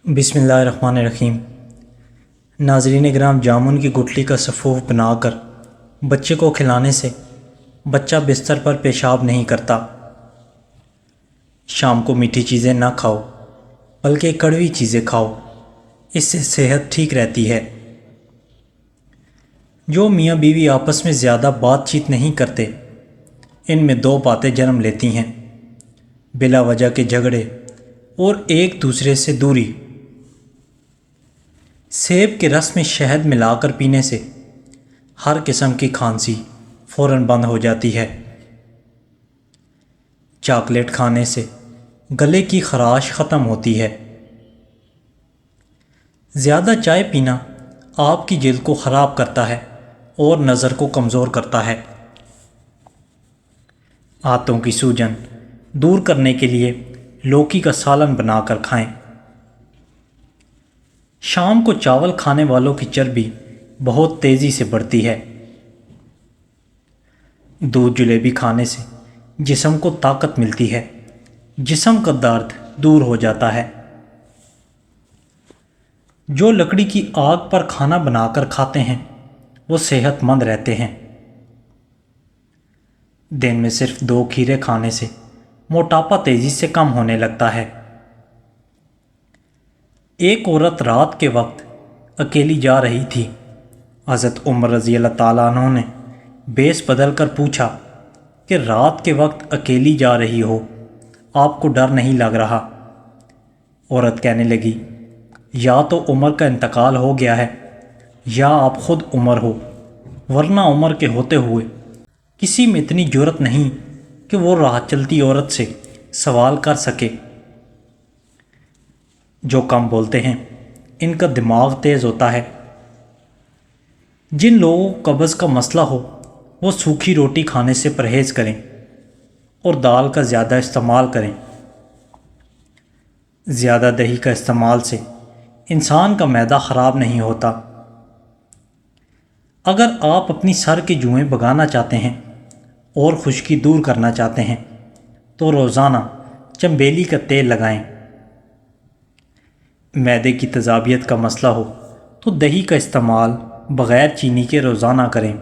بسم اللہ الرحمن الرحیم۔ ناظرین گرام، جامن کی گٹھلی کا صفوف بنا کر بچے کو کھلانے سے بچہ بستر پر پیشاب نہیں کرتا۔ شام کو میٹھی چیزیں نہ کھاؤ بلکہ کڑوی چیزیں کھاؤ، اس سے صحت ٹھیک رہتی ہے۔ جو میاں بیوی آپس میں زیادہ بات چیت نہیں کرتے، ان میں دو باتیں جنم لیتی ہیں: بلا وجہ کے جھگڑے اور ایک دوسرے سے دوری۔ سیب کے رس میں شہد ملا کر پینے سے ہر قسم کی کھانسی فوراً بند ہو جاتی ہے۔ چاکلیٹ کھانے سے گلے کی خراش ختم ہوتی ہے۔ زیادہ چائے پینا آپ کی جلد کو خراب کرتا ہے اور نظر کو کمزور کرتا ہے۔ ہاتھوں کی سوجن دور کرنے کے لیے لوکی کا سالن بنا کر کھائیں۔ شام کو چاول کھانے والوں کی چربی بہت تیزی سے بڑھتی ہے۔ دودھ جلیبی کھانے سے جسم کو طاقت ملتی ہے، جسم کا درد دور ہو جاتا ہے۔ جو لکڑی کی آگ پر کھانا بنا کر کھاتے ہیں وہ صحت مند رہتے ہیں۔ دن میں صرف 2 کھیرے کھانے سے موٹاپا تیزی سے کم ہونے لگتا ہے۔ ایک عورت رات کے وقت اکیلی جا رہی تھی۔ حضرت عمر رضی اللہ تعالیٰ عنہ نے بیس بدل کر پوچھا کہ رات کے وقت اکیلی جا رہی ہو، آپ کو ڈر نہیں لگ رہا؟ عورت کہنے لگی، یا تو عمر کا انتقال ہو گیا ہے یا آپ خود عمر ہو، ورنہ عمر کے ہوتے ہوئے کسی میں اتنی جرأت نہیں کہ وہ راہ چلتی عورت سے سوال کر سکے۔ جو کم بولتے ہیں ان کا دماغ تیز ہوتا ہے۔ جن لوگوں کو قبض کا مسئلہ ہو وہ سوکھی روٹی کھانے سے پرہیز کریں اور دال کا زیادہ استعمال کریں۔ زیادہ دہی کا استعمال سے انسان کا معدہ خراب نہیں ہوتا۔ اگر آپ اپنی سر کے جوئیں بھگانا چاہتے ہیں اور خشکی دور کرنا چاہتے ہیں تو روزانہ چنبیلی کا تیل لگائیں۔ معدے کی تیزابیت کا مسئلہ ہو تو دہی کا استعمال بغیر چینی کے روزانہ کریں۔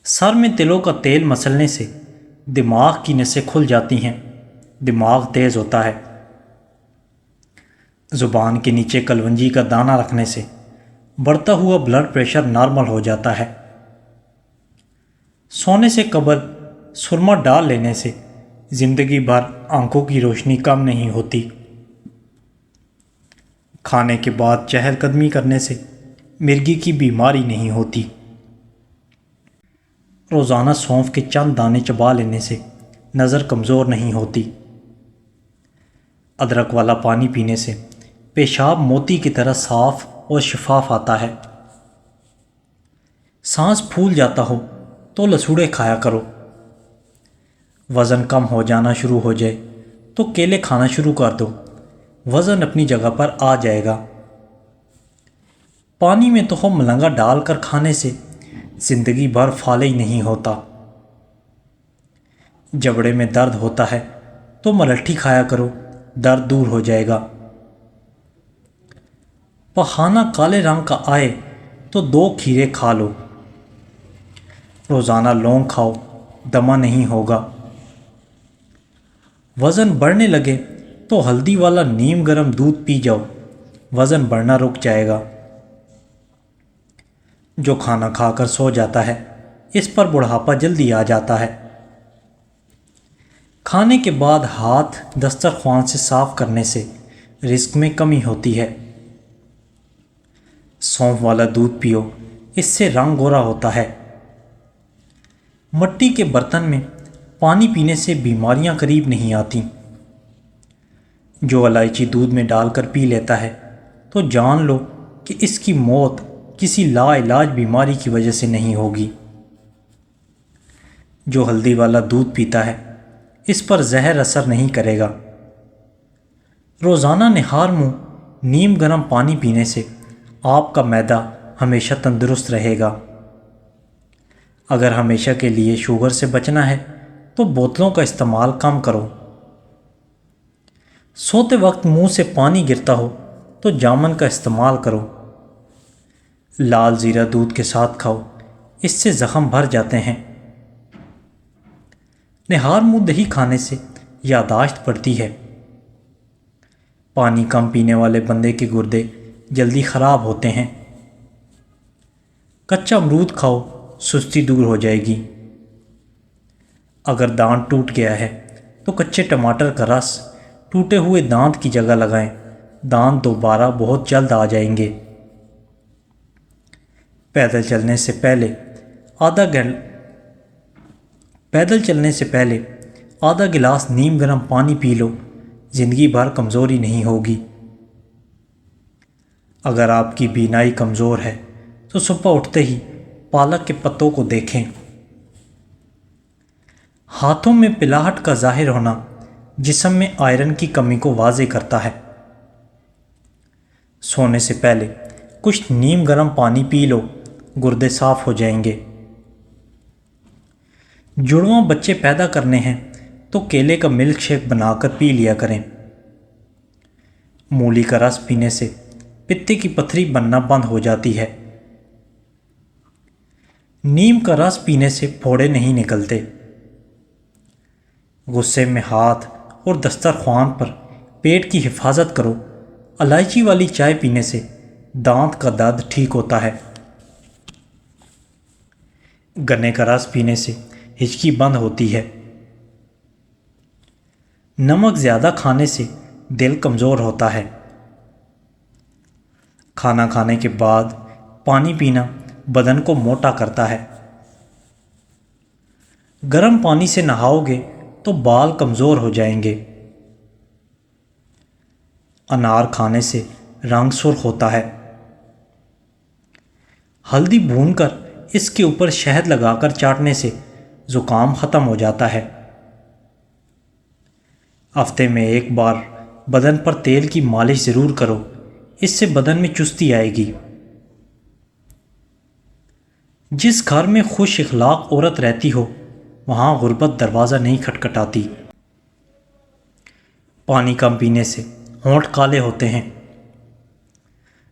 سر میں تلوں کا تیل مسلنے سے دماغ کی نسیں کھل جاتی ہیں، دماغ تیز ہوتا ہے۔ زبان کے نیچے کلونجی کا دانہ رکھنے سے بڑھتا ہوا بلڈ پریشر نارمل ہو جاتا ہے۔ سونے سے قبل سرما ڈال لینے سے زندگی بھر آنکھوں کی روشنی کم نہیں ہوتی۔ کھانے کے بعد چہل قدمی کرنے سے مرگی کی بیماری نہیں ہوتی۔ روزانہ سونف کے چند دانے چبا لینے سے نظر کمزور نہیں ہوتی۔ ادرک والا پانی پینے سے پیشاب موتی کی طرح صاف اور شفاف آتا ہے۔ سانس پھول جاتا ہو تو لسوڑے کھایا کرو۔ وزن کم ہو جانا شروع ہو جائے تو کیلے کھانا شروع کر دو، وزن اپنی جگہ پر آ جائے گا۔ پانی میں تخم ملنگا ڈال کر کھانے سے زندگی بھر فالج نہیں ہوتا۔ جبڑے میں درد ہوتا ہے تو ملٹھی کھایا کرو، درد دور ہو جائے گا۔ پخانہ کالے رنگ کا آئے تو 2 کھیرے کھا لو۔ روزانہ لونگ کھاؤ، دمہ نہیں ہوگا۔ وزن بڑھنے لگے تو ہلدی والا نیم گرم دودھ پی جاؤ، وزن بڑھنا رک جائے گا۔ جو کھانا کھا کر سو جاتا ہے اس پر بڑھاپا جلدی آ جاتا ہے۔ کھانے کے بعد ہاتھ دسترخوان سے صاف کرنے سے رزق میں کمی ہوتی ہے۔ سونف والا دودھ پیو، اس سے رنگ گورا ہوتا ہے۔ مٹی کے برتن میں پانی پینے سے بیماریاں قریب نہیں آتیں۔ جو الائچی دودھ میں ڈال کر پی لیتا ہے تو جان لو کہ اس کی موت کسی لا علاج بیماری کی وجہ سے نہیں ہوگی۔ جو ہلدی والا دودھ پیتا ہے اس پر زہر اثر نہیں کرے گا۔ روزانہ نہار منہ نیم گرم پانی پینے سے آپ کا معدہ ہمیشہ تندرست رہے گا۔ اگر ہمیشہ کے لیے شوگر سے بچنا ہے تو بوتلوں کا استعمال کم کرو۔ سوتے وقت منہ سے پانی گرتا ہو تو جامن کا استعمال کرو۔ لال زیرہ دودھ کے ساتھ کھاؤ، اس سے زخم بھر جاتے ہیں۔ نہار منہ دہی کھانے سے یادداشت بڑھتی ہے۔ پانی کم پینے والے بندے کے گردے جلدی خراب ہوتے ہیں۔ کچا امرود کھاؤ، سستی دور ہو جائے گی۔ اگر دانت ٹوٹ گیا ہے تو کچے ٹماٹر کا رس ٹوٹے ہوئے دانت کی جگہ لگائیں، دانت دوبارہ بہت جلد آ جائیں گے۔ پیدل چلنے سے پہلے آدھا گلاس نیم گرم پانی پی لو، زندگی بھر کمزوری نہیں ہوگی۔ اگر آپ کی بینائی کمزور ہے تو صبح اٹھتے ہی پالک کے پتوں کو دیکھیں۔ ہاتھوں میں پلاہٹ کا ظاہر ہونا جسم میں آئرن کی کمی کو واضح کرتا ہے۔ سونے سے پہلے کچھ نیم گرم پانی پی لو، گردے صاف ہو جائیں گے۔ جڑواں بچے پیدا کرنے ہیں تو کیلے کا ملک شیک بنا کر پی لیا کریں۔ مولی کا رس پینے سے پتے کی پتھری بننا بند ہو جاتی ہے۔ نیم کا رس پینے سے پھوڑے نہیں نکلتے۔ غصے میں ہاتھ اور دسترخوان پر پیٹ کی حفاظت کرو، الائچی والی چائے پینے سے دانت کا درد ٹھیک ہوتا ہے۔ گنے کا رس پینے سے ہچکی بند ہوتی ہے۔ نمک زیادہ کھانے سے دل کمزور ہوتا ہے۔ کھانا کھانے کے بعد پانی پینا بدن کو موٹا کرتا ہے۔ گرم پانی سے نہاؤ گے تو بال کمزور ہو جائیں گے۔ انار کھانے سے رنگ سرخ ہوتا ہے۔ ہلدی بھون کر اس کے اوپر شہد لگا کر چاٹنے سے زکام ختم ہو جاتا ہے۔ ہفتے میں ایک بار بدن پر تیل کی مالش ضرور کرو، اس سے بدن میں چستی آئے گی۔ جس گھر میں خوش اخلاق عورت رہتی ہو وہاں غربت دروازہ نہیں کھٹکھٹاتی۔ پانی کم پینے سے ہونٹ کالے ہوتے ہیں۔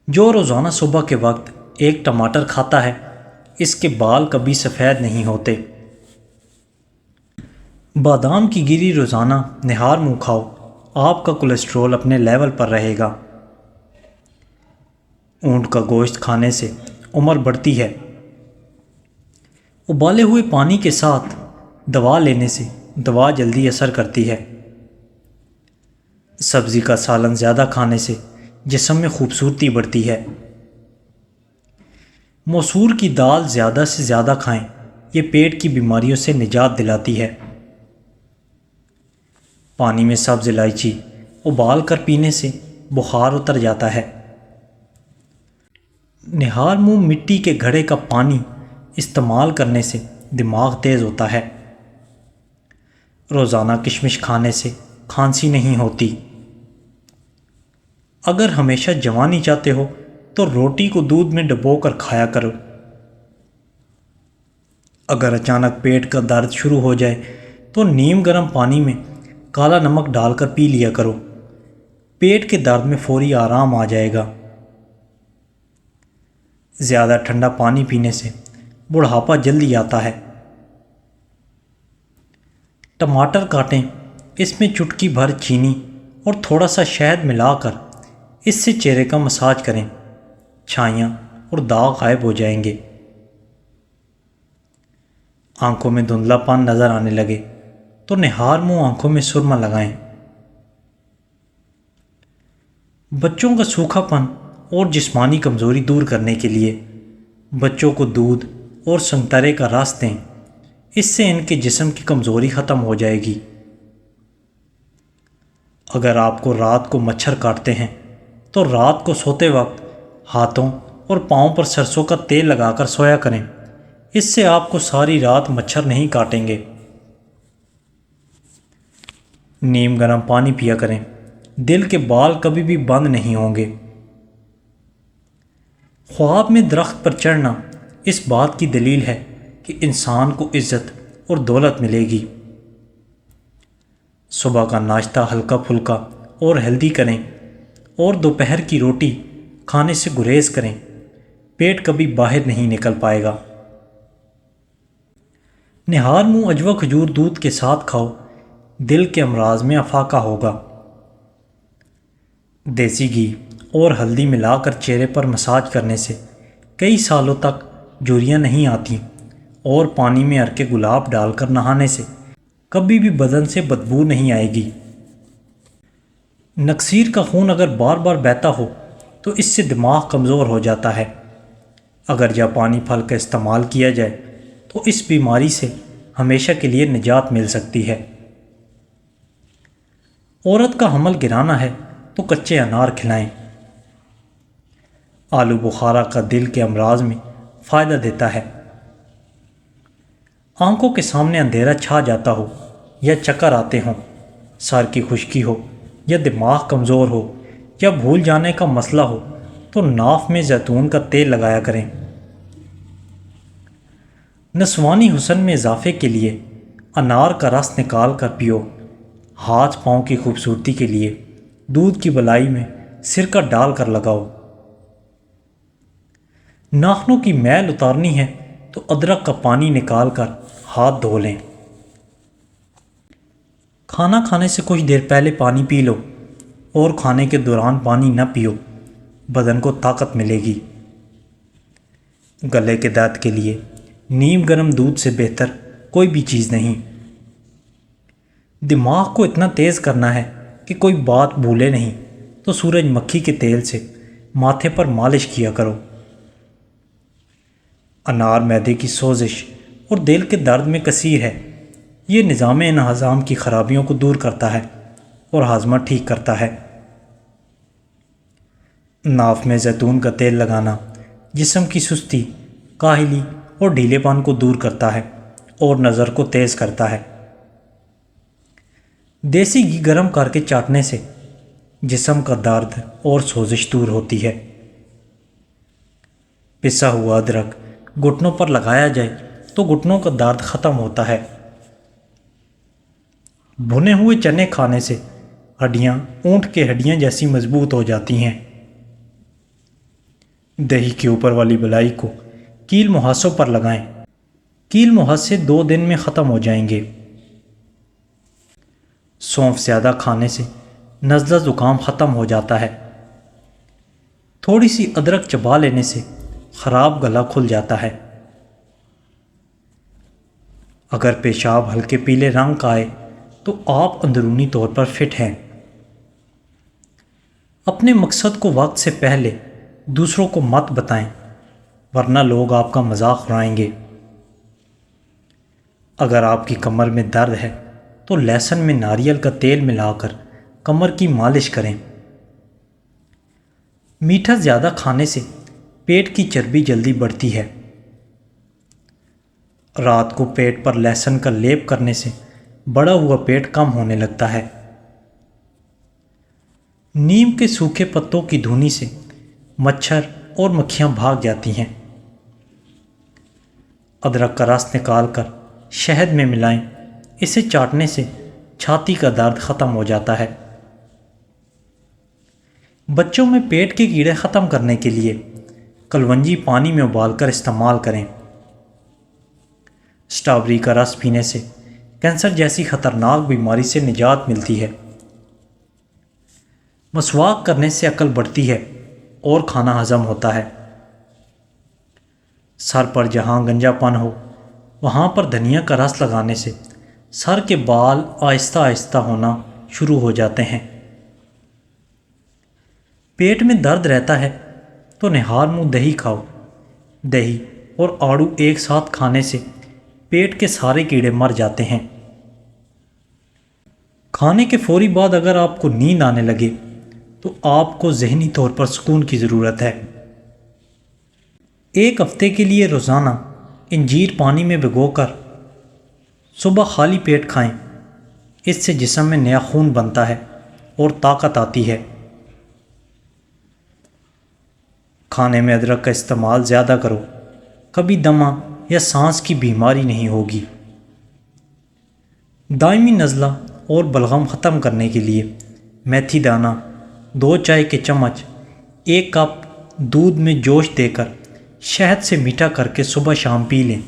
جو روزانہ صبح کے وقت ایک ٹماٹر کھاتا ہے اس کے بال کبھی سفید نہیں ہوتے۔ بادام کی گری روزانہ نہار منہ کھاؤ، آپ کا کولیسٹرول اپنے لیول پر رہے گا۔ اونٹ کا گوشت کھانے سے عمر بڑھتی ہے۔ ابالے ہوئے پانی کے ساتھ دوا لینے سے دوا جلدی اثر کرتی ہے۔ سبزی کا سالن زیادہ کھانے سے جسم میں خوبصورتی بڑھتی ہے۔ مسور کی دال زیادہ سے زیادہ کھائیں، یہ پیٹ کی بیماریوں سے نجات دلاتی ہے۔ پانی میں سبز الائچی ابال کر پینے سے بخار اتر جاتا ہے۔ نہار منہ مٹی کے گھڑے کا پانی استعمال کرنے سے دماغ تیز ہوتا ہے۔ روزانہ کشمش کھانے سے کھانسی نہیں ہوتی۔ اگر ہمیشہ جوانی چاہتے ہو تو روٹی کو دودھ میں ڈبو کر کھایا کرو۔ اگر اچانک پیٹ کا درد شروع ہو جائے تو نیم گرم پانی میں کالا نمک ڈال کر پی لیا کرو، پیٹ کے درد میں فوری آرام آ جائے گا۔ زیادہ ٹھنڈا پانی پینے سے بڑھاپا جلدی آتا ہے۔ ٹماٹر کاٹیں، اس میں چٹکی بھر چینی اور تھوڑا سا شہد ملا کر اس سے چہرے کا مساج کریں، چھائیاں اور داغ غائب ہو جائیں گے۔ آنکھوں میں دھندلا پن نظر آنے لگے تو نہار منہ آنکھوں میں سرما لگائیں۔ بچوں کا سوکھا پن اور جسمانی کمزوری دور کرنے کے لیے بچوں کو دودھ اور سنترے کا رس دیں، اس سے ان کے جسم کی کمزوری ختم ہو جائے گی۔ اگر آپ کو رات کو مچھر کاٹتے ہیں تو رات کو سوتے وقت ہاتھوں اور پاؤں پر سرسوں کا تیل لگا کر سویا کریں، اس سے آپ کو ساری رات مچھر نہیں کاٹیں گے۔ نیم گرم پانی پیا کریں، دل کے بال کبھی بھی بند نہیں ہوں گے۔ خواب میں درخت پر چڑھنا اس بات کی دلیل ہے کہ انسان کو عزت اور دولت ملے گی۔ صبح کا ناشتہ ہلکا پھلکا اور ہیلدی کریں اور دوپہر کی روٹی کھانے سے گریز کریں، پیٹ کبھی باہر نہیں نکل پائے گا۔ نہار منہ اجوا کھجور دودھ کے ساتھ کھاؤ، دل کے امراض میں افاقہ ہوگا۔ دیسی گھی اور ہلدی ملا کر چہرے پر مساج کرنے سے کئی سالوں تک جھریاں نہیں آتیں، اور پانی میں عرق گلاب ڈال کر نہانے سے کبھی بھی بدن سے بدبو نہیں آئے گی۔ نکسیر کا خون اگر بار بار بہتا ہو تو اس سے دماغ کمزور ہو جاتا ہے۔ اگر جاپانی پھل کا استعمال کیا جائے تو اس بیماری سے ہمیشہ کے لیے نجات مل سکتی ہے۔ عورت کا حمل گرانا ہے تو کچے انار کھلائیں۔ آلو بخارا کا دل کے امراض میں فائدہ دیتا ہے۔ آنکھوں کے سامنے اندھیرا چھا جاتا ہو یا چکر آتے ہوں، سر کی خشکی ہو یا دماغ کمزور ہو یا بھول جانے کا مسئلہ ہو تو ناف میں زیتون کا تیل لگایا کریں۔ نسوانی حسن میں اضافے کے لیے انار کا رس نکال کر پیو۔ ہاتھ پاؤں کی خوبصورتی کے لیے دودھ کی بلائی میں سرکہ ڈال کر لگاؤ۔ ناخنوں کی میل اتارنی ہے تو ادرک کا پانی نکال کر ہاتھ دھو لیں۔ کھانا کھانے سے کچھ دیر پہلے پانی پی لو اور کھانے کے دوران پانی نہ پیو، بدن کو طاقت ملے گی۔ گلے کے درد کے لیے نیم گرم دودھ سے بہتر کوئی بھی چیز نہیں۔ دماغ کو اتنا تیز کرنا ہے کہ کوئی بات بھولے نہیں تو سورج مکھی کے تیل سے ماتھے پر مالش کیا کرو۔ انار معدے کی سوزش اور دل کے درد میں کثیر ہے۔ یہ نظام انہضام کی خرابیوں کو دور کرتا ہے اور ہاضمہ ٹھیک کرتا ہے۔ ناف میں زیتون کا تیل لگانا جسم کی سستی، کاہلی اور ڈھیلے پن کو دور کرتا ہے اور نظر کو تیز کرتا ہے۔ دیسی گھی گرم کر کے چاٹنے سے جسم کا درد اور سوزش دور ہوتی ہے۔ پسا ہوا ادرک گھٹنوں پر لگایا جائے تو گھٹنوں کا درد ختم ہوتا ہے۔ بھنے ہوئے چنے کھانے سے ہڈیاں اونٹ کے ہڈیاں جیسی مضبوط ہو جاتی ہیں۔ دہی کے اوپر والی بلائی کو کیل مہاسوں پر لگائیں، کیل مہاسے 2 دن میں ختم ہو جائیں گے۔ سونف زیادہ کھانے سے نزلہ زکام ختم ہو جاتا ہے۔ تھوڑی سی ادرک چبا لینے سے خراب گلا کھل جاتا ہے۔ اگر پیشاب ہلکے پیلے رنگ کا آئے تو آپ اندرونی طور پر فٹ ہیں۔ اپنے مقصد کو وقت سے پہلے دوسروں کو مت بتائیں، ورنہ لوگ آپ کا مذاق اڑائیں گے۔ اگر آپ کی کمر میں درد ہے تو لہسن میں ناریل کا تیل ملا کر کمر کی مالش کریں۔ میٹھا زیادہ کھانے سے پیٹ کی چربی جلدی بڑھتی ہے۔ رات کو پیٹ پر لہسن کا لیپ کرنے سے بڑا ہوا پیٹ کم ہونے لگتا ہے۔ نیم کے سوکھے پتوں کی دھنی سے مچھر اور مکھیاں بھاگ جاتی ہیں۔ ادرک کا رس نکال کر شہد میں ملائیں، اسے چاٹنے سے چھاتی کا درد ختم ہو جاتا ہے۔ بچوں میں پیٹ کے کیڑے ختم کرنے کے لیے کلونجی پانی میں ابال کر استعمال کریں۔ اسٹرابیری کا رس پینے سے کینسر جیسی خطرناک بیماری سے نجات ملتی ہے۔ مسواک کرنے سے عقل بڑھتی ہے اور کھانا ہضم ہوتا ہے۔ سر پر جہاں گنجا پن ہو وہاں پر دھنیا کا رس لگانے سے سر کے بال آہستہ آہستہ ہونا شروع ہو جاتے ہیں۔ پیٹ میں درد رہتا ہے تو نہار منہ دہی کھاؤ۔ دہی اور آڑو ایک ساتھ کھانے سے پیٹ کے سارے کیڑے مر جاتے ہیں۔ کھانے کے فوری بعد اگر آپ کو نیند آنے لگے تو آپ کو ذہنی طور پر سکون کی ضرورت ہے۔ 1 ہفتے کے لیے روزانہ انجیر پانی میں بھگو کر صبح خالی پیٹ کھائیں، اس سے جسم میں نیا خون بنتا ہے اور طاقت آتی ہے۔ کھانے میں ادرک کا استعمال زیادہ کرو، کبھی دمہ یا سانس کی بیماری نہیں ہوگی۔ دائمی نزلہ اور بلغم ختم کرنے کے لیے میتھی دانہ، 2 چائے کے چمچ، 1 کپ دودھ میں جوش دے کر شہد سے میٹھا کر کے صبح شام پی لیں۔